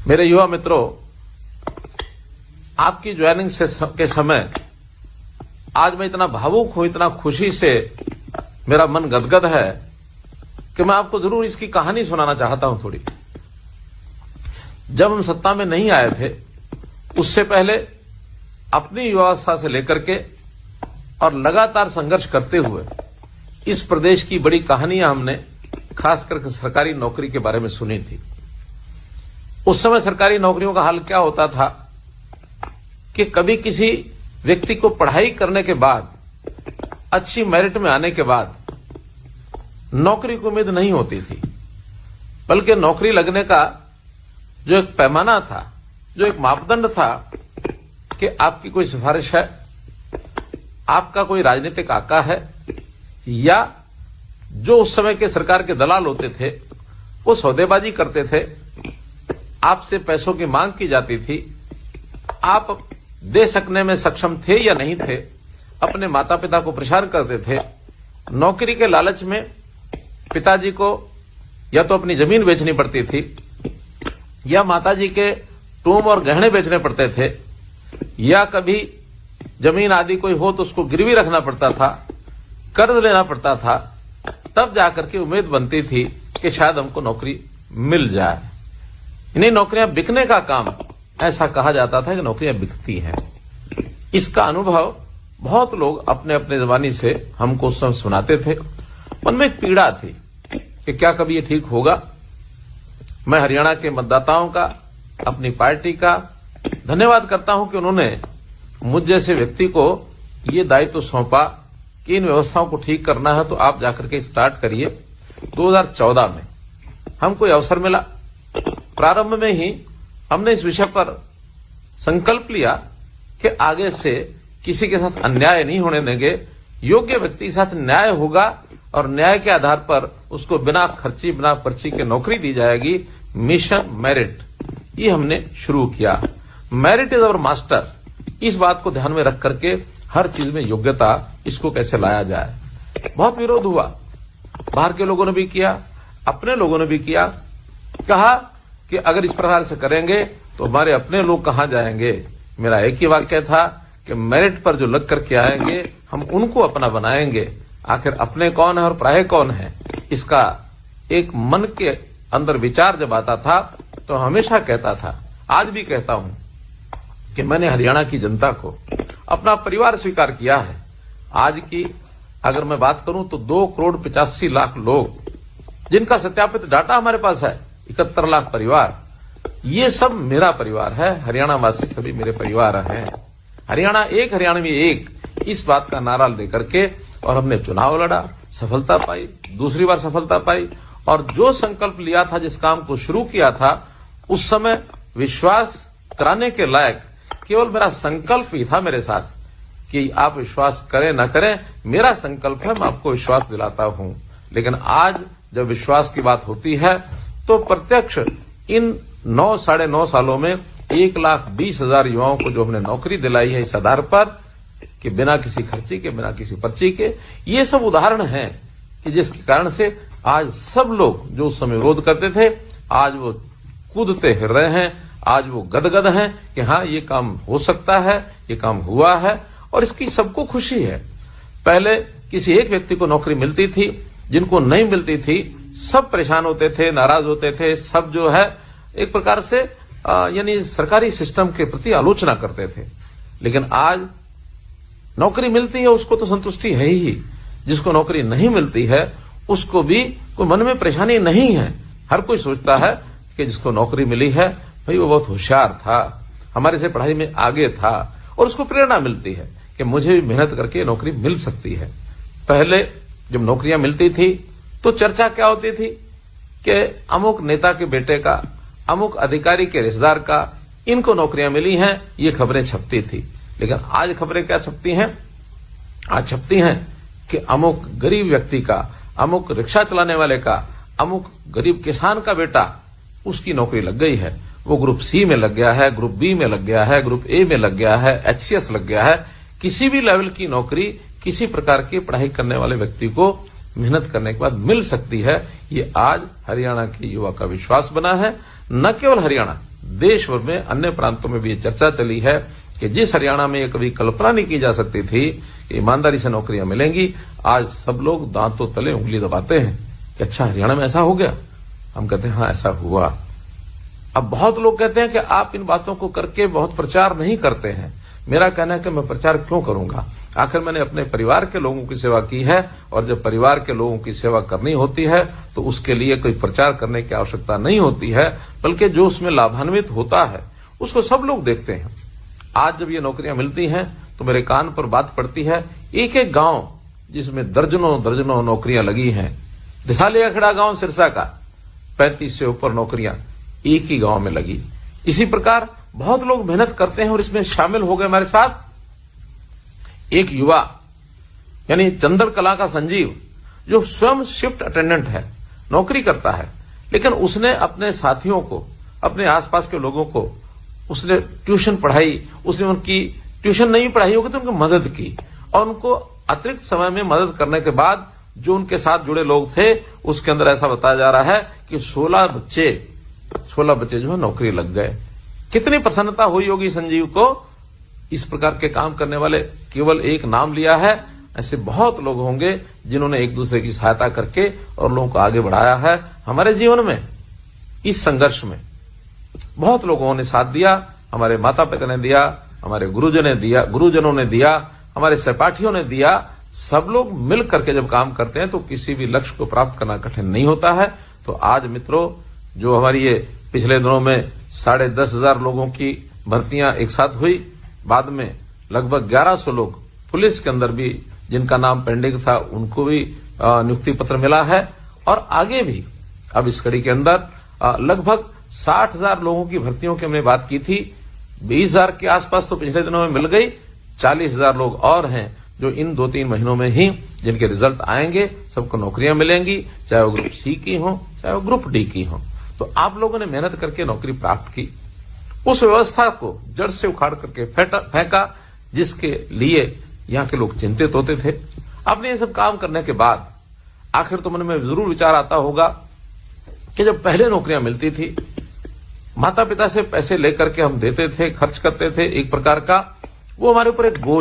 मेरे युवा मित्रों, आपकी ज्वाइनिंग के समय आज मैं इतना भावुक हूं, इतना खुशी से मेरा मन गदगद है कि मैं आपको जरूर इसकी कहानी सुनाना चाहता हूं थोड़ी। जब हम सत्ता में नहीं आए थे, उससे पहले अपनी युवावस्था से लेकर के और लगातार संघर्ष करते हुए इस प्रदेश की बड़ी कहानियां हमने खास करके सरकारी नौकरी के बारे में सुनी थी। उस समय सरकारी नौकरियों का हाल क्या होता था कि कभी किसी व्यक्ति को पढ़ाई करने के बाद, अच्छी मेरिट में आने के बाद नौकरी की उम्मीद नहीं होती थी, बल्कि नौकरी लगने का जो एक पैमाना था, जो एक मापदंड था कि आपकी कोई सिफारिश है, आपका कोई राजनीतिक आका है, या जो उस समय के सरकार के दलाल होते थे वो सौदेबाजी करते थे, आपसे पैसों की मांग की जाती थी, आप दे सकने में सक्षम थे या नहीं थे, अपने माता पिता को परेशान करते थे। नौकरी के लालच में पिताजी को या तो अपनी जमीन बेचनी पड़ती थी, या माताजी के टूम और गहने बेचने पड़ते थे, या कभी जमीन आदि कोई हो तो उसको गिरवी रखना पड़ता था, कर्ज लेना पड़ता था, तब जाकर के उम्मीद बनती थी कि शायद हमको नौकरी मिल जाए। इन्हीं नौकरियां बिकने का काम, ऐसा कहा जाता था कि नौकरियां बिकती हैं। इसका अनुभव बहुत लोग अपने अपने जबानी से हमको उस समय सुनाते थे। मन में एक पीड़ा थी कि क्या कभी ये ठीक होगा। मैं हरियाणा के मतदाताओं का, अपनी पार्टी का धन्यवाद करता हूं कि उन्होंने मुझ जैसे व्यक्ति को ये दायित्व सौंपा कि इन व्यवस्थाओं को ठीक करना है तो आप जाकर के स्टार्ट करिए। 2014 में हमको ये अवसर मिला। प्रारंभ में ही हमने इस विषय पर संकल्प लिया कि आगे से किसी के साथ अन्याय नहीं होने देंगे, योग्य व्यक्ति के साथ न्याय होगा और न्याय के आधार पर उसको बिना खर्ची, बिना पर्ची के नौकरी दी जाएगी। मिशन मेरिट ये हमने शुरू किया। Merit is our master. इस बात को ध्यान में रख करके हर चीज में योग्यता, इसको कैसे लाया जाए। बहुत विरोध हुआ, बाहर के लोगों ने भी किया, अपने लोगों ने भी किया। कहा कि अगर इस प्रकार से करेंगे तो हमारे अपने लोग कहां जाएंगे। मेरा एक ही वाक्य था कि मेरिट पर जो लग करके आएंगे हम उनको अपना बनाएंगे। आखिर अपने कौन है और पराये कौन है, इसका एक मन के अंदर विचार जब आता था तो हमेशा कहता था, आज भी कहता हूं कि मैंने हरियाणा की जनता को अपना परिवार स्वीकार किया है। आज की अगर मैं बात करूं तो 2,85,00,000 लोग, जिनका सत्यापित डाटा हमारे पास है, 71 लाख परिवार, ये सब मेरा परिवार है। हरियाणा वासी सभी मेरे परिवार हैं। हरियाणा एक, हरियाणवी एक, इस बात का नारा देकर के और हमने चुनाव लड़ा, सफलता पाई, दूसरी बार सफलता पाई। और जो संकल्प लिया था, जिस काम को शुरू किया था, उस समय विश्वास कराने के लायक केवल मेरा संकल्प ही था मेरे साथ कि आप विश्वास करें न करें, मेरा संकल्प है, मैं आपको विश्वास दिलाता हूं। लेकिन आज जब विश्वास की बात होती है तो प्रत्यक्ष इन 9 साढ़े 9 सालों में 1,20,000 युवाओं को जो हमने नौकरी दिलाई है, इस आधार पर कि बिना किसी खर्ची के, बिना किसी पर्ची के, ये सब उदाहरण हैं कि जिसके कारण से आज सब लोग जो उस समय विरोध करते थे, आज वो कूदते फिर रहे हैं, आज वो गदगद हैं कि हाँ ये काम हो सकता है, ये काम हुआ है और इसकी सबको खुशी है। पहले किसी एक व्यक्ति को नौकरी मिलती थी, जिनको नहीं मिलती थी सब परेशान होते थे, नाराज होते थे, सब जो है एक प्रकार से यानी सरकारी सिस्टम के प्रति आलोचना करते थे। लेकिन आज नौकरी मिलती है उसको तो संतुष्टि है ही, जिसको नौकरी नहीं मिलती है उसको भी कोई मन में परेशानी नहीं है। हर कोई सोचता है कि जिसको नौकरी मिली है भाई वो बहुत होशियार था, हमारे से पढ़ाई में आगे था, और उसको प्रेरणा मिलती है कि मुझे भी मेहनत करके नौकरी मिल सकती है। पहले जब नौकरियां मिलती थी तो चर्चा क्या होती थी कि अमुक नेता के बेटे का, अमुक अधिकारी के रिश्तेदार का, इनको नौकरियां मिली हैं, ये खबरें छपती थी। लेकिन आज खबरें क्या छपती हैं? आज छपती हैं कि अमुक गरीब व्यक्ति का, अमुक रिक्शा चलाने वाले का, अमुक गरीब किसान का बेटा, उसकी नौकरी लग गई है, वो ग्रुप सी में लग गया है, ग्रुप बी में लग गया है, ग्रुप ए में लग गया है, HCS लग गया है। किसी भी लेवल की नौकरी किसी प्रकार की पढ़ाई करने वाले व्यक्ति को मेहनत करने के बाद मिल सकती है। ये आज हरियाणा के युवा का विश्वास बना है। न केवल हरियाणा, देश भर में अन्य प्रांतों में भी ये चर्चा चली है कि जिस हरियाणा में ये कभी कल्पना नहीं की जा सकती थी कि ईमानदारी से नौकरियां मिलेंगी, आज सब लोग दांतों तले उंगली दबाते हैं कि अच्छा हरियाणा में ऐसा हो गया। हम कहते हैं हाँ ऐसा हुआ। अब बहुत लोग कहते हैं कि आप इन बातों को करके बहुत प्रचार नहीं करते हैं। मेरा कहना है कि मैं प्रचार क्यों करूंगा, आखिर मैंने अपने परिवार के लोगों की सेवा की है, और जब परिवार के लोगों की सेवा करनी होती है तो उसके लिए कोई प्रचार करने की आवश्यकता नहीं होती है, बल्कि जो उसमें लाभान्वित होता है उसको सब लोग देखते हैं। आज जब ये नौकरियां मिलती हैं तो मेरे कान पर बात पड़ती है, एक एक गांव जिसमें दर्जनों दर्जनों नौकरियां लगी हैं, डिसालिया खेड़ा गांव सिरसा का 35 से ऊपर नौकरियां एक ही गांव में लगी। इसी प्रकार बहुत लोग मेहनत करते हैं और इसमें शामिल हो गए हमारे साथ। एक युवा यानी चंद्रकला का संजीव, जो स्वयं शिफ्ट अटेंडेंट है, नौकरी करता है, लेकिन उसने अपने साथियों को, अपने आसपास के लोगों को उसने ट्यूशन पढ़ाई, उसने उनकी ट्यूशन नहीं पढ़ाई होगी तो उनकी मदद की, और उनको अतिरिक्त समय में मदद करने के बाद जो उनके साथ जुड़े लोग थे उसके अंदर ऐसा बताया जा रहा है कि 16 बच्चे जो है नौकरी लग गए। कितनी प्रसन्नता हुई होगी संजीव को। इस प्रकार के काम करने वाले केवल एक नाम लिया है, ऐसे बहुत लोग होंगे जिन्होंने एक दूसरे की सहायता करके और लोगों को आगे बढ़ाया है। हमारे जीवन में इस संघर्ष में बहुत लोगों ने साथ दिया, हमारे माता पिता ने दिया, हमारे गुरुजनों ने दिया, हमारे सहपाठियों ने दिया। सब लोग मिल करके जब काम करते हैं तो किसी भी लक्ष्य को प्राप्त करना कठिन नहीं होता है। तो आज मित्रों, जो हमारी ये पिछले दिनों में 10,500 लोगों की भर्तियां एक साथ हुई, बाद में लगभग 1100 लोग पुलिस के अंदर भी जिनका नाम पेंडिंग था उनको भी नियुक्ति पत्र मिला है, और आगे भी अब इस कड़ी के अंदर लगभग 60,000 लोगों की भर्तियों की हमने बात की थी। 20,000 के आसपास तो पिछले दिनों में मिल गई, 40,000 लोग और हैं जो इन 2-3 महीनों में ही जिनके रिजल्ट आएंगे, सबको नौकरियां मिलेंगी, चाहे वो ग्रुप सी की हो चाहे वो ग्रुप डी की हो। तो आप लोगों ने मेहनत करके नौकरी प्राप्त की, उस व्यवस्था को जड़ से उखाड़ करके फेंका जिसके लिए यहाँ के लोग चिंतित होते थे। आपने ये सब काम करने के बाद आखिर तो मन में जरूर विचार आता होगा कि जब पहले नौकरियां मिलती थी, माता पिता से पैसे लेकर के हम देते थे, खर्च करते थे, एक प्रकार का वो हमारे ऊपर एक बोझ